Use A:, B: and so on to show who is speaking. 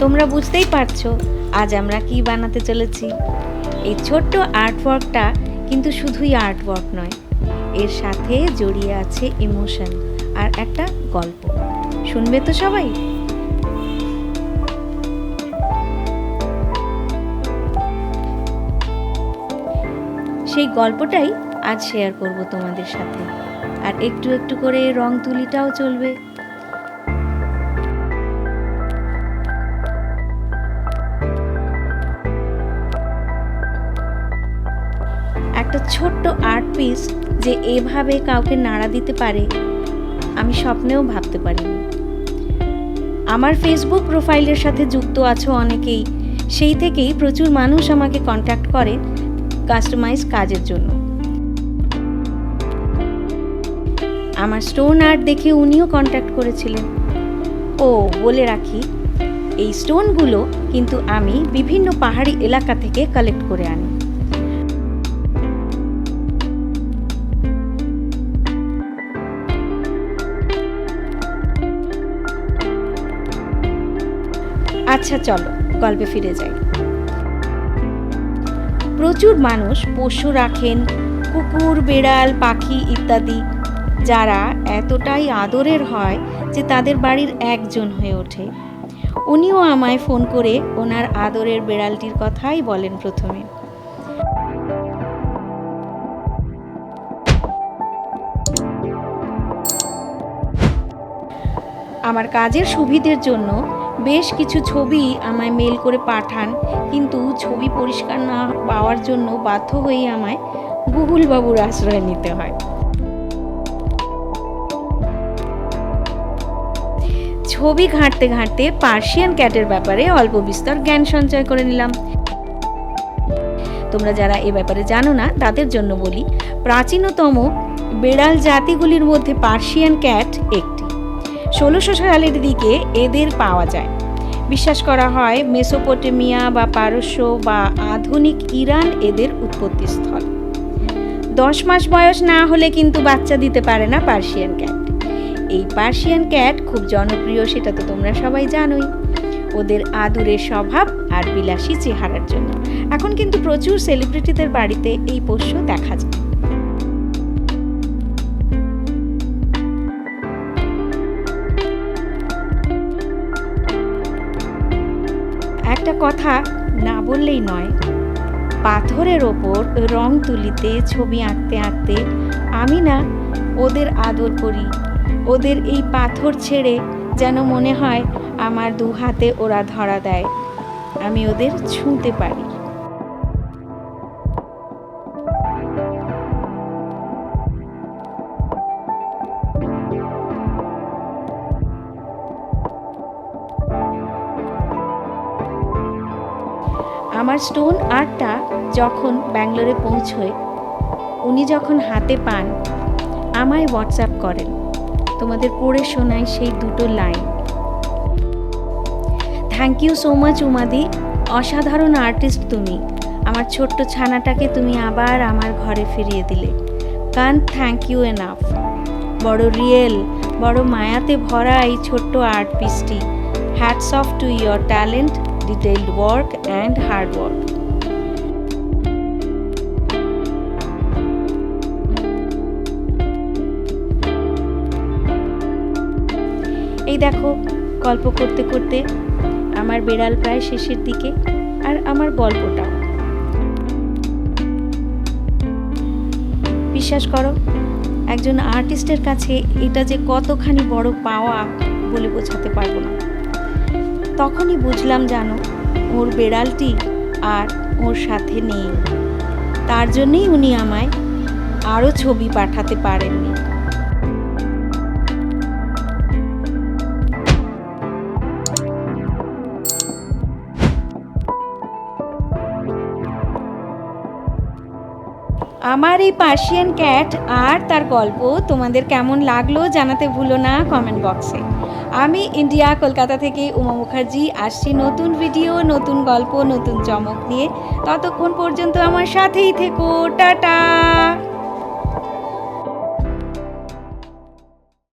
A: তোমরা বুঝতেই পারছো আজ আমরা কি বানাতে চলেছি। এই ছোট্ট আর্টওয়ার্কটা কিন্তু শুধুই আর্টওয়ার্ক নয়, এর সাথে জড়িয়ে আছে ইমোশন আর একটা গল্প। শুনবে তো সবাই? সেই গল্পটাই আজ শেয়ার করব তোমাদের সাথে, আর একটু একটু করে রং তুলিটাও চলবে। একটা ছোট্ট আর্ট পিস যে এভাবে কাউকে নাড়া দিতে পারে আমি স্বপ্নেও ভাবতে পারিনি। আমার ফেসবুক প্রোফাইলের সাথে যুক্ত আছো অনেকেই, সেই থেকেই প্রচুর মানুষ আমাকে কন্ট্যাক্ট করে কাস্টমাইজ কাজের জন্য। আমার স্টোন আর্ট দেখে উনিও কন্ট্যাক্ট করেছিলেন। ও বলে রাখি, এই স্টোনগুলো কিন্তু আমি বিভিন্ন পাহাড়ি এলাকা থেকে কালেক্ট করে আনি। আচ্ছা চলো গল্পে ফিরে যাই। প্রচুর মানুষ পোষ্য রাখেন, কুকুর, বেড়াল, পাখি ইত্যাদি, যারা এতটাই আদরের হয় যে তাদের বাড়ির একজন হয়ে ওঠে। উনিও আমায় ফোন করে ওনার আদরের বেড়ালটির কথাই বলেন প্রথমে। আমার কাজের সুবিধের জন্য বেশ কিছু ছবি আমায় মেল করে পাঠান, কিন্তু ছবি পরিষ্কার না পাওয়ার জন্য বাধ্য হয়েই আমায় গুগল বাবুর আশ্রয় নিতে হয়। ছবি ঘাঁটতে ঘাঁটতে পার্সিয়ান ক্যাটের ব্যাপারে অল্প বিস্তর জ্ঞান সঞ্চয় করে নিলাম। তোমরা যারা এ ব্যাপারে জানো না তাদের জন্য বলি, প্রাচীনতম বেড়াল জাতিগুলির মধ্যে পার্সিয়ান ক্যাট একটি। 1600 সালের দিকে এদের পাওয়া যায়। বিশ্বাস করা হয় মেসোপটেমিয়া বা পারস্য বা আধুনিক ইরান এদের উৎপত্তিস্থল। 10 মাস বয়স না হলে কিন্তু বাচ্চা দিতে পারে না পার্সিয়ান ক্যাট। এই পার্সিয়ান ক্যাট খুব জনপ্রিয়, সেটা তো তোমরা সবাই জানোই, ওদের আদুরে স্বভাব আর বিলাসী চেহারার জন্য। এখন কিন্তু প্রচুর সেলিব্রিটিদের বাড়িতে এই পোষ্য দেখা যায়। একটা কথা না বললেই নয়, পাথরের ওপর রং তুলিতে ছবি আঁকতে আঁকতে আমি না ওদের আদর করি। ওদের এই পাথর ছেড়ে যেন মনে হয় আমার দু হাতে ওরা ধরা দেয়, আমি ওদের ছুঁতে পারি। আমার স্টোন আর্টটা যখন ব্যাঙ্গালোরে পৌঁছয়, উনি যখন হাতে পান আমায় হোয়াটসঅ্যাপ করেন। তোমাদের পড়ে শোনাই সেই দুটো line. Thank you so much উমাদি, অসাধারণ আর্টিস্ট তুমি। আমার ছোট্ট ছানাটাকে তুমি আবার আমার ঘরে ফিরিয়ে দিলে। Can't thank you enough. বড় রিয়েল, বড় মায়াতে ভরা এই ছোট্ট আর্ট পিসটি। Hats off to your talent, detailed work and hard work. এই দেখো, গল্প করতে করতে আমার বেড়াল প্রায় শেষের দিকে, আর আমার গল্পটাও। বিশ্বাস করো, একজন আর্টিস্টের কাছে এটা যে কতখানি বড় পাওয়া বলে বোঝাতে পারবো না। তখনই বুঝলাম জানো, ওর বেড়ালটি আর ওর সাথে নেই। তার জন্যই উনি আমায় আরও ছবি পাঠাতে পারেননি। আমার এই পার্সিয়ান ক্যাট আর তার গল্প তোমাদের কেমন লাগলো জানাতে ভুলো না কমেন্ট বক্সে। আমি ইন্ডিয়া, কলকাতা থেকে উমা মুখার্জি আসছি নতুন ভিডিও, নতুন গল্প, নতুন চমক নিয়ে। ততক্ষণ পর্যন্ত আমার সাথেই থেকো। টাটা।